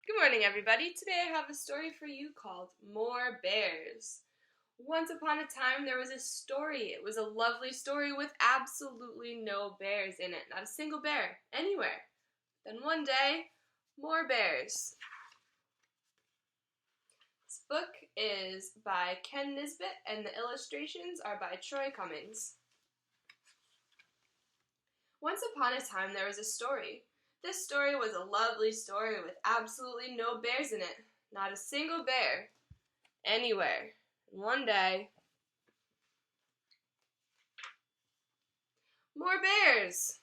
Good morning, everybody. Today I have a story for you called More Bears. Once upon a time, there was a story. It was a lovely story with absolutely no bears in it. Not a single bear, anywhere. Then one day, more bears. This book is by Ken Nesbitt, and the illustrations are by Cummings. Once upon a time, there was a story. This story was a lovely story with absolutely no bears in it. Not a single bear. Anywhere. And one day, more bears!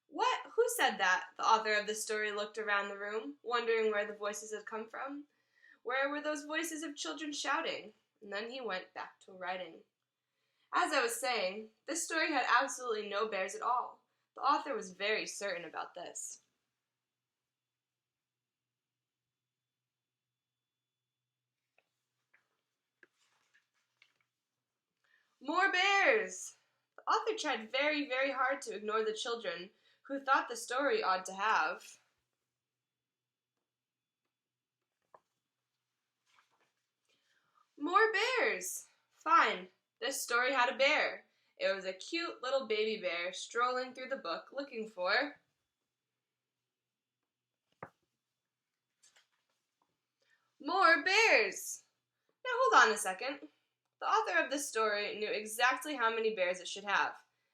What? Who said that? The author of the story looked around the room, wondering where the voices had come from. Where were those voices of children shouting? And then he went back to writing. As I was saying, this story had absolutely no bears at all. The author was very certain about this. More bears! The author tried very, very hard to ignore the children, who thought the story ought to have. More bears! Fine. This story had a bear. It was a cute little baby bear strolling through the book looking for more bears! Now hold on a second. The author of this story knew exactly how many bears it should have,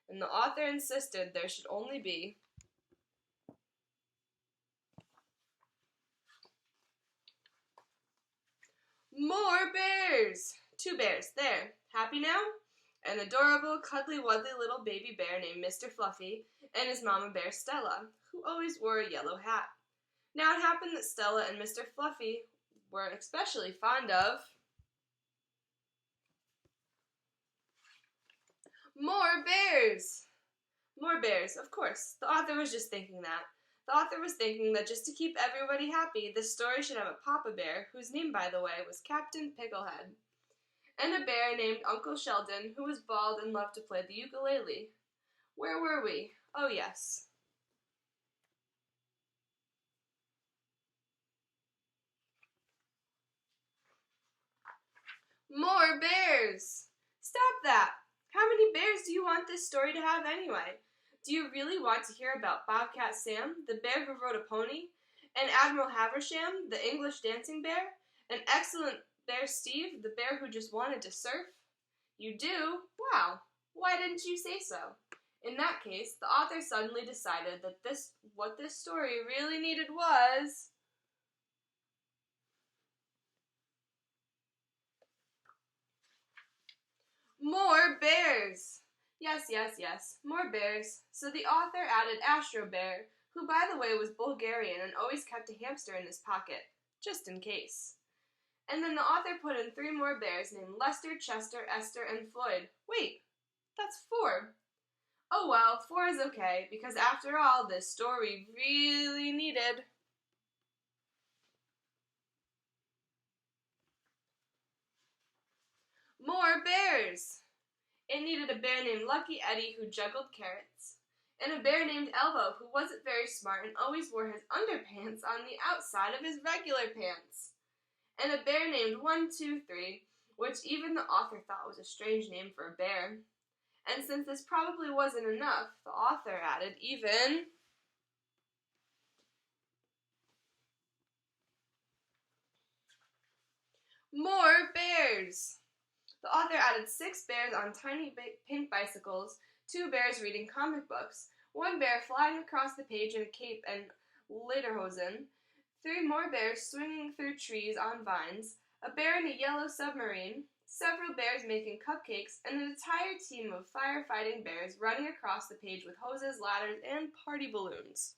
and the author insisted there should only be more bears! 2 bears. There. Happy now? An adorable, cuddly-wuddly little baby bear named Mr. Fluffy, and his mama bear Stella, who always wore a yellow hat. Now it happened that Stella and Mr. Fluffy were especially fond of more bears! More bears, of course. The author was just thinking that. The author was thinking that just to keep everybody happy, this story should have a papa bear, whose name, by the way, was Captain Picklehead, and a bear named Uncle Sheldon, who was bald and loved to play the ukulele. Where were we? Oh, yes. More bears! Stop that! How many bears do you want this story to have anyway? Do you really want to hear about Bobcat Sam, the bear who rode a pony, and Admiral Haversham, the English dancing bear, and excellent Bear Steve, the bear who just wanted to surf? You do? Wow! Why didn't you say so? In that case, the author suddenly decided that what this story really needed was more bears! Yes, yes, yes, more bears. So the author added Astro Bear, who, by the way, was Bulgarian and always kept a hamster in his pocket, just in case. And then the author put in 3 more bears named Lester, Chester, Esther, and Floyd. Wait, that's 4. Oh well, 4 is okay, because after all, this story really needed more bears! It needed a bear named Lucky Eddie who juggled carrots, and a bear named Elbow who wasn't very smart and always wore his underpants on the outside of his regular pants, and a bear named 123, which even the author thought was a strange name for a bear. And since this probably wasn't enough, the author added even more bears! The author added 6 bears on tiny pink bicycles, 2 bears reading comic books, 1 bear flying across the page in a cape and lederhosen, 3 more bears swinging through trees on vines, a bear in a yellow submarine, several bears making cupcakes, and an entire team of firefighting bears running across the page with hoses, ladders, and party balloons.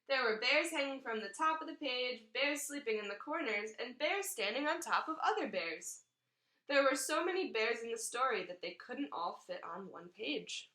There were bears hanging from the top of the page, bears sleeping in the corners, and bears standing on top of other bears. There were so many bears in the story that they couldn't all fit on one page.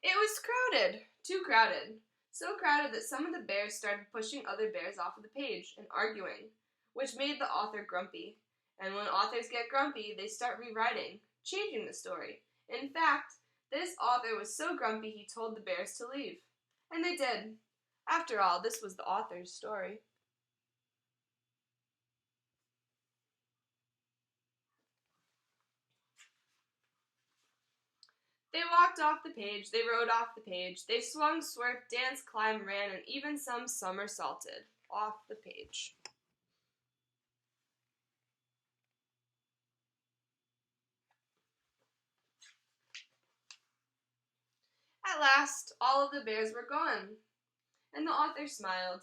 It was crowded, too crowded. So crowded that some of the bears started pushing other bears off of the page and arguing, which made the author grumpy. And when authors get grumpy, they start rewriting, changing the story. In fact, this author was so grumpy he told the bears to leave. And they did. After all, this was the author's story. They walked off the page, they rode off the page, they swung, swerved, danced, climbed, ran, and even some somersaulted off the page. At last, all of the bears were gone, and the author smiled.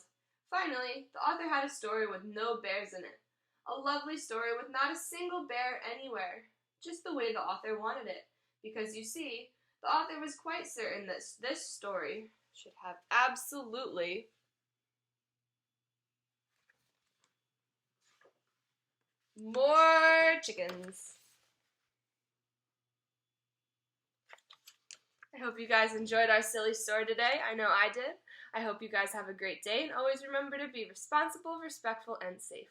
Finally, the author had a story with no bears in it. A lovely story with not a single bear anywhere, just the way the author wanted it. Because you see, the author was quite certain that this story should have absolutely more chickens. I hope you guys enjoyed our silly story today. I know I did. I hope you guys have a great day, and always remember to be responsible, respectful, and safe.